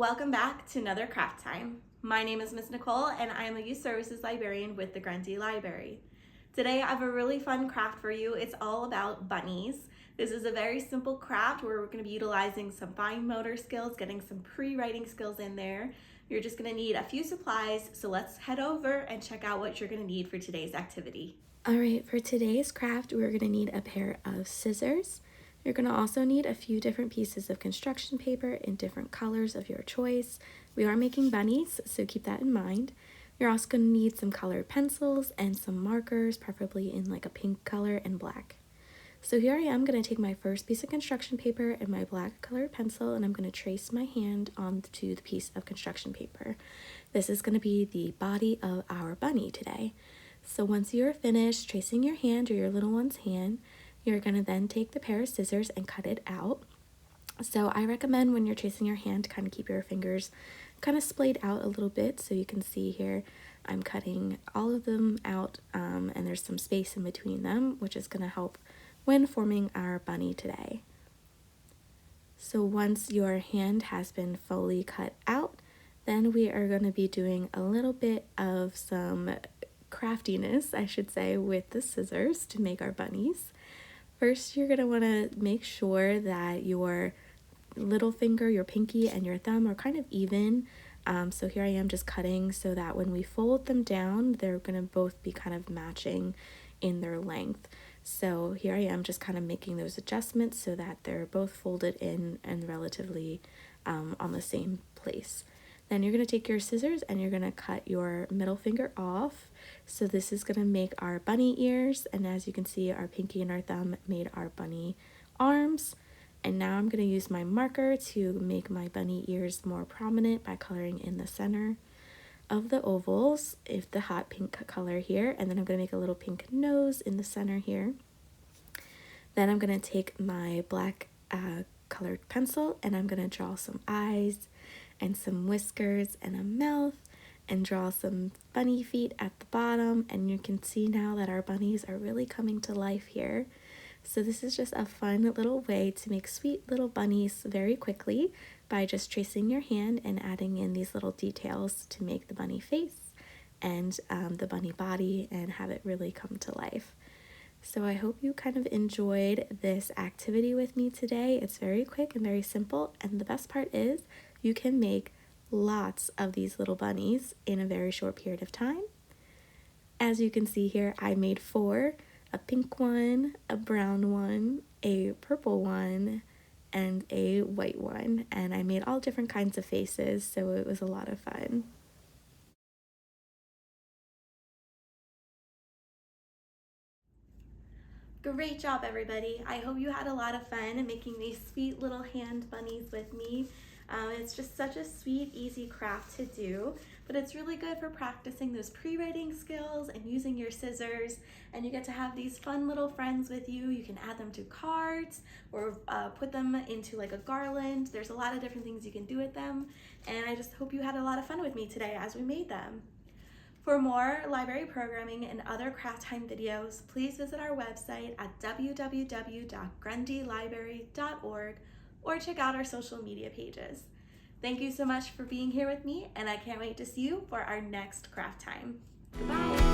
Welcome back to another craft time. My name is Miss Nicole and I am a Youth Services Librarian with the Grundy Library. Today I have a really fun craft for you. It's all about bunnies. This is a very simple craft where we're going to be utilizing some fine motor skills, getting some pre-writing skills in there. You're just going to need a few supplies, so let's head over and check out what you're going to need for today's activity. All right, for today's craft, we're going to need a pair of scissors. You're going to also need a few different pieces of construction paper in different colors of your choice. We are making bunnies, so keep that in mind. You're also going to need some colored pencils and some markers, preferably in like a pink color and black. So here I am going to take my first piece of construction paper and my black colored pencil, and I'm going to trace my hand onto the piece of construction paper. This is going to be the body of our bunny today. So once you're finished tracing your hand or your little one's hand, you're going to then take the pair of scissors and cut it out. So I recommend when you're tracing your hand to kind of keep your fingers kind of splayed out a little bit. So you can see here I'm cutting all of them out and there's some space in between them, which is going to help when forming our bunny today. So once your hand has been fully cut out, then we are going to be doing a little bit of some craftiness, I should say, with the scissors to make our bunnies. First, you're going to want to make sure that your little finger, your pinky, and your thumb are kind of even. So here I am just cutting so that when we fold them down, they're going to both be kind of matching in their length. So here I am just kind of making those adjustments so that they're both folded in and relatively on the same place. Then you're going to take your scissors and you're going to cut your middle finger off. So this is going to make our bunny ears, and as you can see, our pinky and our thumb made our bunny arms. And now I'm going to use my marker to make my bunny ears more prominent by coloring in the center of the ovals, if the hot pink color here, and then I'm going to make a little pink nose in the center here. Then I'm going to take my black colored pencil and I'm going to draw some eyes and some whiskers and a mouth and draw some bunny feet at the bottom, and you can see now that our bunnies are really coming to life here. So this is just a fun little way to make sweet little bunnies very quickly by just tracing your hand and adding in these little details to make the bunny face and the bunny body and have it really come to life. So I hope you kind of enjoyed this activity with me today. It's very quick and very simple, and the best part is you can make lots of these little bunnies in a very short period of time. As you can see here, I made 4, a pink one, a brown one, a purple one, and a white one, and I made all different kinds of faces, so it was a lot of fun. Great job, everybody. I hope you had a lot of fun making these sweet little hand bunnies with me. It's just such a sweet, easy craft to do, but it's really good for practicing those pre-writing skills and using your scissors, and you get to have these fun little friends with you. You can add them to cards or put them into like a garland. There's a lot of different things you can do with them, and I just hope you had a lot of fun with me today as we made them. For more library programming and other craft time videos, please visit our website at www.grundylibrary.org or check out our social media pages. Thank you so much for being here with me, and I can't wait to see you for our next craft time. Goodbye.